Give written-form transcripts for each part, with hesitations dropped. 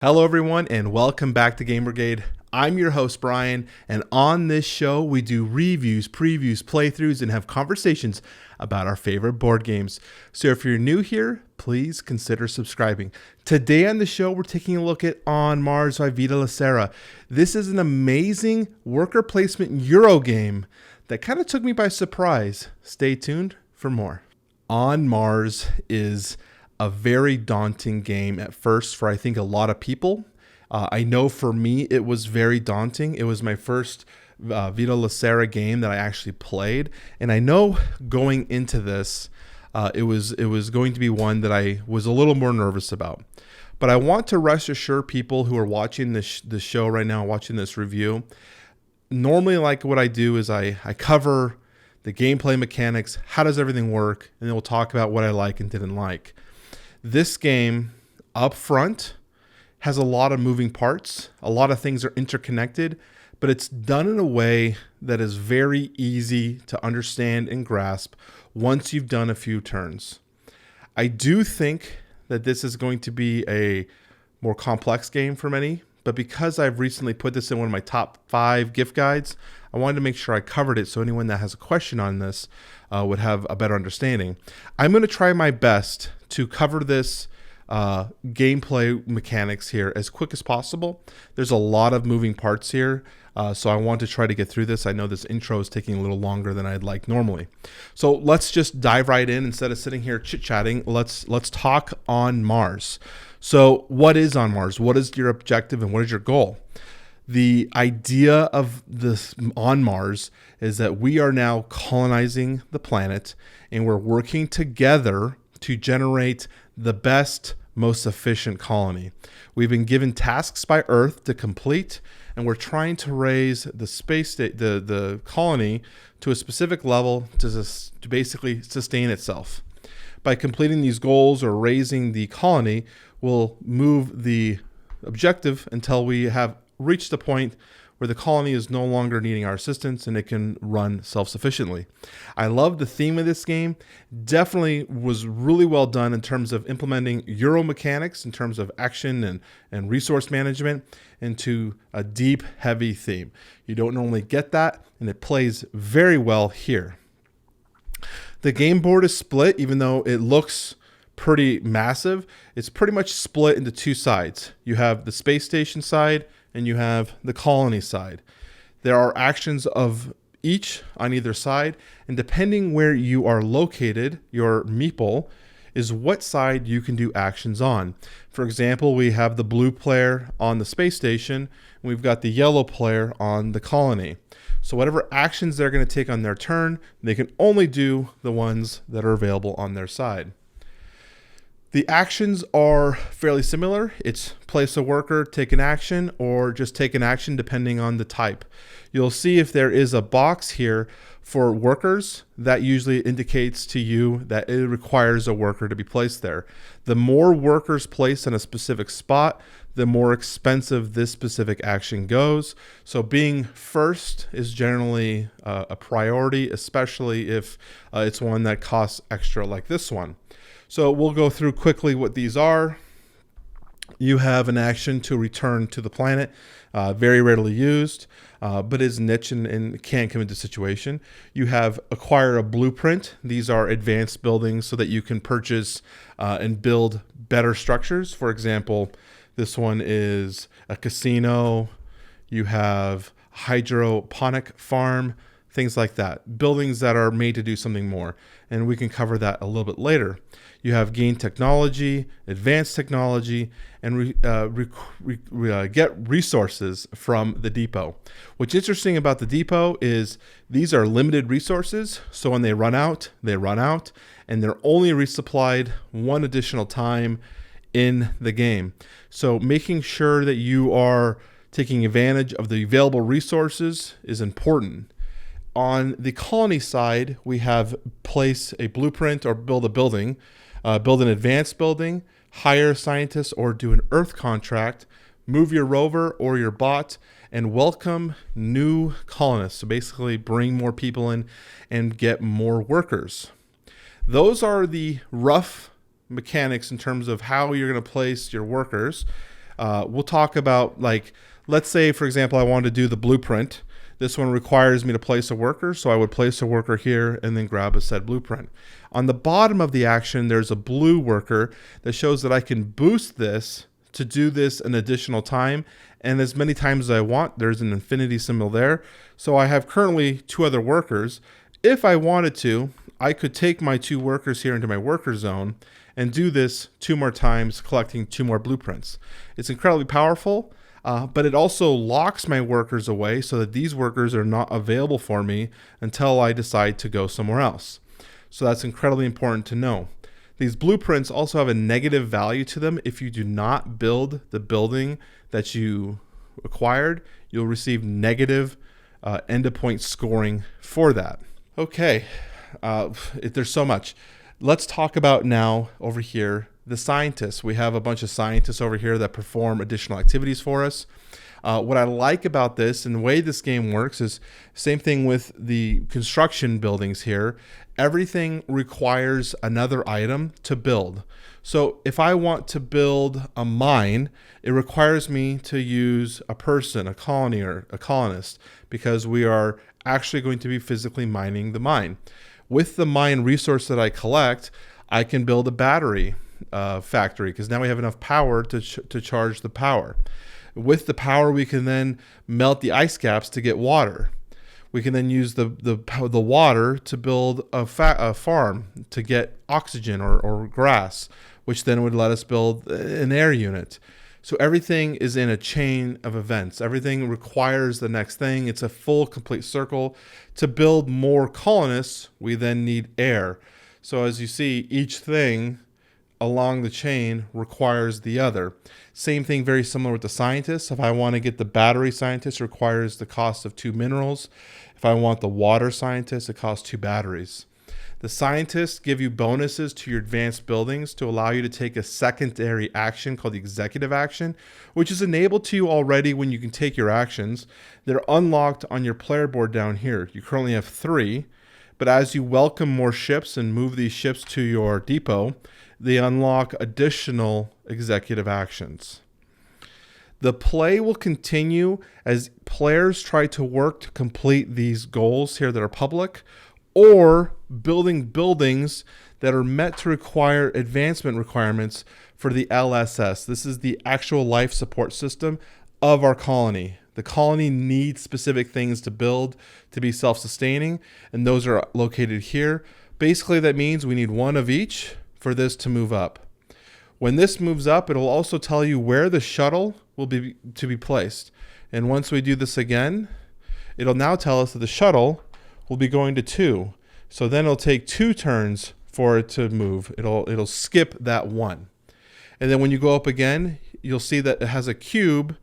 Hello, everyone, and welcome back to Game Brigade. I'm your host, Brian, and on this show, we do reviews, previews, playthroughs, and have conversations about our favorite board games. So if you're new here, please consider subscribing. Today on the show, we're taking a look at On Mars by Vita Lacera. This is an amazing worker placement Euro game that kind of took me by surprise. Stay tuned for more. On Mars is a very daunting game at first for I think a lot of people. I know for me it was very daunting. It was my first Vita Lacera game that I actually played, and I know going into this it was going to be one that I was a little more nervous about. But I want to rest assure people who are watching this show right now, watching this review. Normally, like what I do is I cover the gameplay mechanics, how does everything work, and then we'll talk about what I like and didn't like. This game up front has a lot of moving parts. A lot of things are interconnected, but it's done in a way that is very easy to understand and grasp once you've done a few turns. I do think that this is going to be a more complex game for many, but because I've recently put this in one of my top 5 gift guides, I wanted to make sure I covered it so anyone that has a question on this would have a better understanding. I'm going to try my best to cover this gameplay mechanics here as quick as possible. There's a lot of moving parts here, so I want to try to get through this. I know this intro is taking a little longer than I'd like normally. So let's just dive right in. Instead of sitting here chit-chatting, let's talk On Mars. So what is On Mars? What is your objective and what is your goal? The idea of this On Mars is that we are now colonizing the planet and we're working together to generate the best, most efficient colony. We've been given tasks by Earth to complete, and we're trying to raise the colony to a specific level to basically sustain itself. By completing these goals or raising the colony, we'll move the objective until we have reached the point where the colony is no longer needing our assistance and it can run self-sufficiently. I love the theme of this game. Definitely was really well done in terms of implementing Euro mechanics, in terms of action and resource management into a deep, heavy theme. You don't normally get that, and it plays very well here. The game board is split, even though it looks pretty massive. It's pretty much split into 2 sides. You have the space station side and you have the colony side. There are actions of each on either side, and depending where you are located, your meeple is what side you can do actions on. For example, we have the blue player on the space station, and we've got the yellow player on the colony. So whatever actions they're going to take on their turn, they can only do the ones that are available on their side. The actions are fairly similar. It's place a worker, take an action, or just take an action depending on the type. You'll see if there is a box here for workers, that usually indicates to you that it requires a worker to be placed there. The more workers placed in a specific spot, the more expensive this specific action goes. So being first is generally a priority, especially if it's one that costs extra like this one. So we'll go through quickly what these are. You have an action to return to the planet, very rarely used, but is niche and can come into situation. You have acquire a blueprint. These are advanced buildings so that you can purchase and build better structures. For example, this one is a casino. You have hydroponic farm, things like that. Buildings that are made to do something more. And we can cover that a little bit later. You have gain technology, advanced technology, and get resources from the depot. What's interesting about the depot is these are limited resources. So when they run out, and they're only resupplied one additional time in the game. So making sure that you are taking advantage of the available resources is important. On the colony side, we have place a blueprint or build a building, build an advanced building, hire scientists or do an Earth contract, move your rover or your bot, and welcome new colonists. So basically bring more people in and get more workers. Those are the rough mechanics in terms of how you're going to place your workers. We'll talk about, like, let's say, for example, I want to do the blueprint. This one requires me to place a worker, so I would place a worker here and then grab a said blueprint. On the bottom of the action, there's a blue worker that shows that I can boost this to do this an additional time, and as many times as I want. There's an infinity symbol there. So I have currently 2 other workers. If I wanted to, I could take my 2 workers here into my worker zone and do this 2 more times, collecting 2 more blueprints. It's incredibly powerful, but it also locks my workers away so that these workers are not available for me until I decide to go somewhere else. So that's incredibly important to know. These blueprints also have a negative value to them. If you do not build the building that you acquired, you'll receive negative end-of-point scoring for that. Okay, there's so much. Let's talk about now over here the scientists. We have a bunch of scientists over here that perform additional activities for us. What I like about this and the way this game works is same thing with the construction buildings here. Everything requires another item to build. So if I want to build a mine, it requires me to use a person, a colony, or a colonist, because we are actually going to be physically mining the mine. With the mine resource that I collect, I can build a battery factory, because now we have enough power to charge the power. With the power, we can then melt the ice caps to get water. We can then use the water to build a farm to get oxygen or grass, which then would let us build an air unit. So everything is in a chain of events. Everything requires the next thing. It's a full, complete circle. To build more colonists, we then need air. So as you see, each thing along the chain requires the other. Same thing, very similar with the scientists. If I want to get the battery scientist, it requires the cost of 2 minerals. If I want the water scientist, it costs 2 batteries. The scientists give you bonuses to your advanced buildings to allow you to take a secondary action called the executive action, which is enabled to you already when you can take your actions. They're unlocked on your player board down here. You currently have 3, but as you welcome more ships and move these ships to your depot, they unlock additional executive actions. The play will continue as players try to work to complete these goals here that are public, or building buildings that are meant to require advancement requirements for the LSS. This is the actual life support system of our colony. The colony needs specific things to build to be self-sustaining, and those are located here. Basically, that means we need 1 of each for this to move up. When this moves up, it'll also tell you where the shuttle will be to be placed. And once we do this again, it'll now tell us that the shuttle will be going to 2. So then it'll take 2 turns for it to move. It'll skip that 1. And then when you go up again, you'll see that it has a cube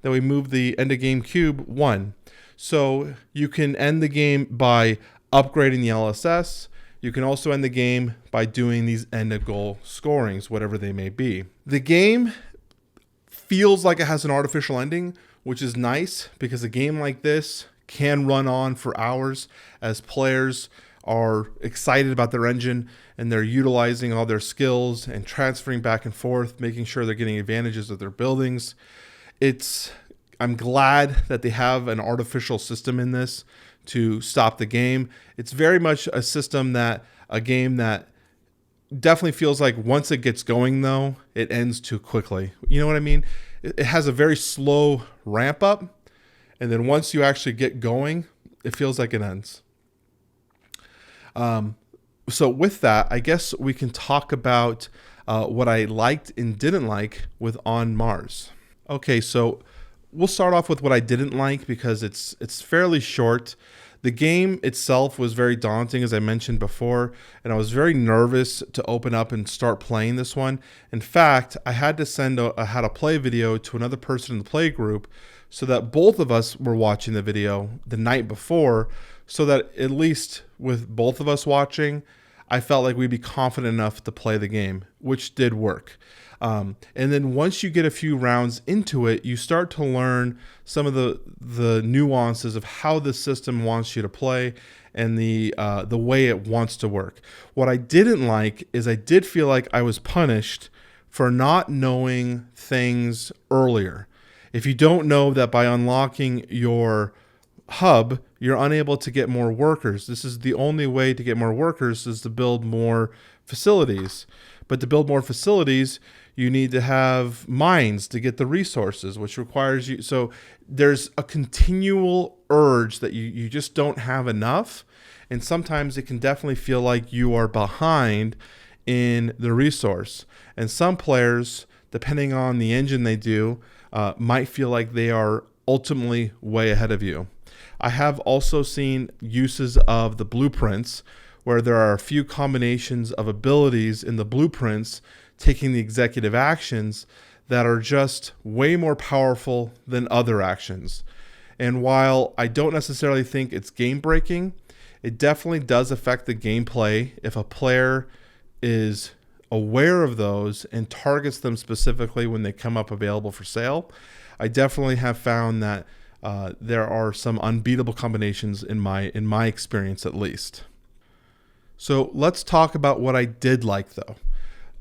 that we move the end of game cube 1. So you can end the game by upgrading the LSS. You can also end the game by doing these end of goal scorings, whatever they may be. The game feels like it has an artificial ending, which is nice because a game like this can run on for hours as players are excited about their engine and they're utilizing all their skills and transferring back and forth, making sure they're getting advantages of their buildings. I'm glad that they have an artificial system in this to stop the game. It's very much a game that definitely feels like once it gets going, though, it ends too quickly. You know what I mean? It has a very slow ramp up, and then once you actually get going, it feels like it ends. So with that, I guess we can talk about what I liked and didn't like with On Mars. Okay, so we'll start off with what I didn't like because it's fairly short. The game itself was very daunting, as I mentioned before, and I was very nervous to open up and start playing this one. In fact, I had to send a how to play video to another person in the play group so that both of us were watching the video the night before, so that at least with both of us watching, I felt like we'd be confident enough to play the game, which did work. And then once you get a few rounds into it, you start to learn some of the nuances of how the system wants you to play and the way it wants to work. What I didn't like is I did feel like I was punished for not knowing things earlier. If you don't know that by unlocking your hub, you're unable to get more workers. This is the only way to get more workers is to build more facilities. But to build more facilities, you need to have mines to get the resources, which requires you. So there's a continual urge that you just don't have enough. And sometimes it can definitely feel like you are behind in the resource. And some players, depending on the engine they do, might feel like they are ultimately way ahead of you. I have also seen uses of the blueprints where there are a few combinations of abilities in the blueprints taking the executive actions that are just way more powerful than other actions. And while I don't necessarily think it's game breaking, it definitely does affect the gameplay if a player is aware of those and targets them specifically when they come up available for sale. I definitely have found that there are some unbeatable combinations in my experience, at least. So let's talk about what I did like, though.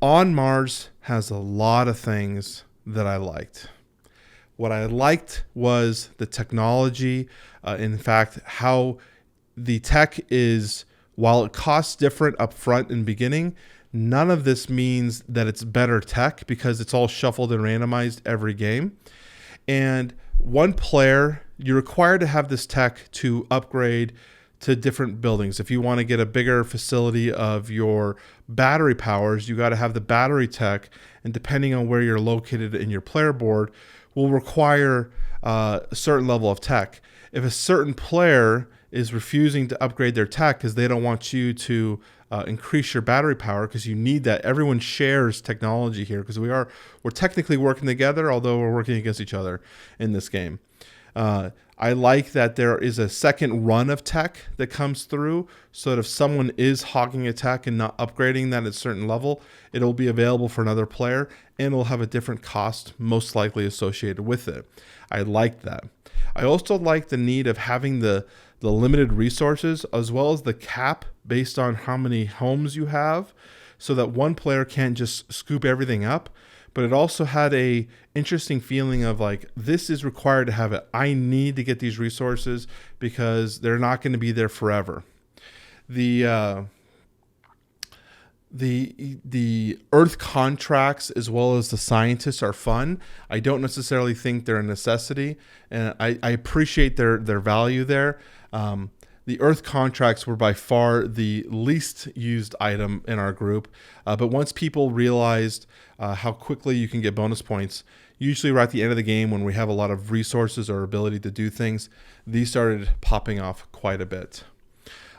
On Mars has a lot of things that I liked. What I liked was the technology. In fact, how the tech is, while it costs different up front in the beginning, none of this means that it's better tech because it's all shuffled and randomized every game. And one player, you're required to have this tech to upgrade to different buildings. If you want to get a bigger facility of your battery powers, you got to have the battery tech. And depending on where you're located in your player board, will require a certain level of tech. If a certain player is refusing to upgrade their tech because they don't want you to increase your battery power, because you need that. Everyone shares technology here because we're technically working together, although we're working against each other in this game. I like that there is a second run of tech that comes through, so that if someone is hogging a tech and not upgrading that at a certain level, it'll be available for another player and it'll have a different cost most likely associated with it. I like that. I also like the need of having the limited resources as well as the cap based on how many homes you have, so that one player can't just scoop everything up. But it also had a interesting feeling of like, this is required to have it. I need to get these resources because they're not going to be there forever. The Earth contracts as well as the scientists are fun. I don't necessarily think they're a necessity, and I appreciate their value there. The Earth contracts were by far the least used item in our group, but once people realized how quickly you can get bonus points, usually right at the end of the game when we have a lot of resources or ability to do things, these started popping off quite a bit.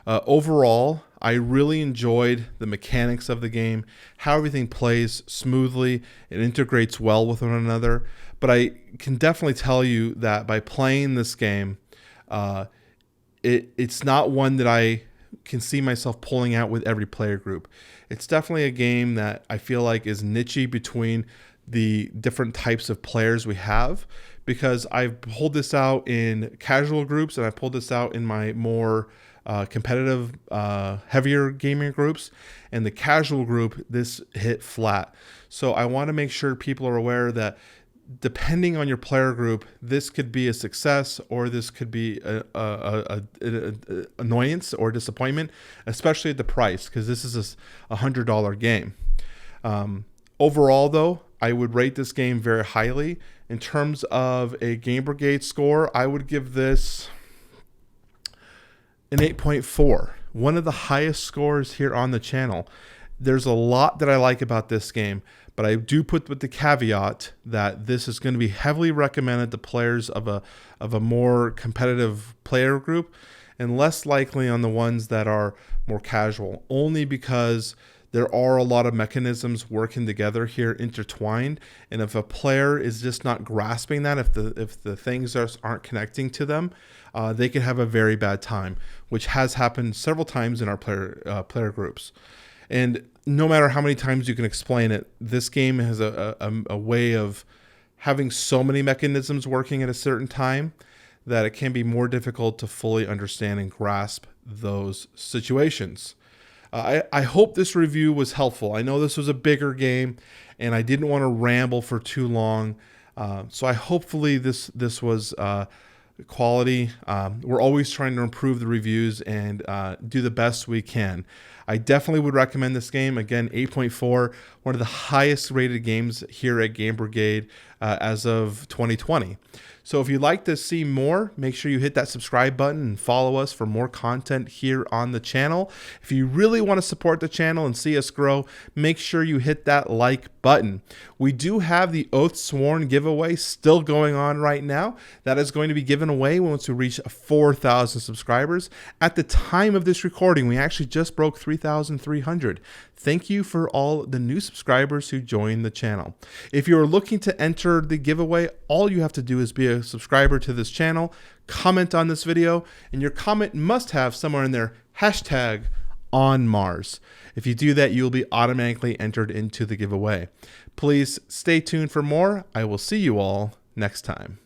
Overall, I really enjoyed the mechanics of the game, how everything plays smoothly, it integrates well with one another, but I can definitely tell you that by playing this game, it's not one that I can see myself pulling out with every player group. It's definitely a game that I feel like is niche between the different types of players we have, because I've pulled this out in casual groups and I pulled this out in my more competitive, heavier gaming groups, and the casual group, this hit flat. So I want to make sure people are aware that depending on your player group, this could be a success or this could be a annoyance or disappointment, especially at the price, because this is a $100 game. Overall, though, I would rate this game very highly. In terms of a Game Brigade score, I would give this an 8.4, one of the highest scores here on the channel. There's a lot that I like about this game, but I do put with the caveat that this is going to be heavily recommended to players of a more competitive player group, and less likely on the ones that are more casual, only because there are a lot of mechanisms working together here, intertwined, and if a player is just not grasping that, if the things aren't connecting to them, they can have a very bad time, which has happened several times in our player groups. And no matter how many times you can explain it, this game has a way of having so many mechanisms working at a certain time that it can be more difficult to fully understand and grasp those situations. I hope this review was helpful. I know this was a bigger game, and I didn't want to ramble for too long. So hopefully this was quality. We're always trying to improve the reviews and do the best we can. I definitely would recommend this game. Again, 8.4, one of the highest rated games here at Game Brigade as of 2020. So if you'd like to see more, make sure you hit that subscribe button and follow us for more content here on the channel. If you really want to support the channel and see us grow, make sure you hit that like button. We do have the Oath Sworn giveaway still going on right now. That is going to be given away once we reach 4,000 subscribers. At the time of this recording, we actually just broke 3,300. Thank you for all the new subscribers who joined the channel. If you're looking to enter the giveaway, all you have to do is be a subscriber to this channel, comment on this video, and your comment must have somewhere in there hashtag on Mars. If you do that, you'll be automatically entered into the giveaway. Please stay tuned for more. I will see you all next time.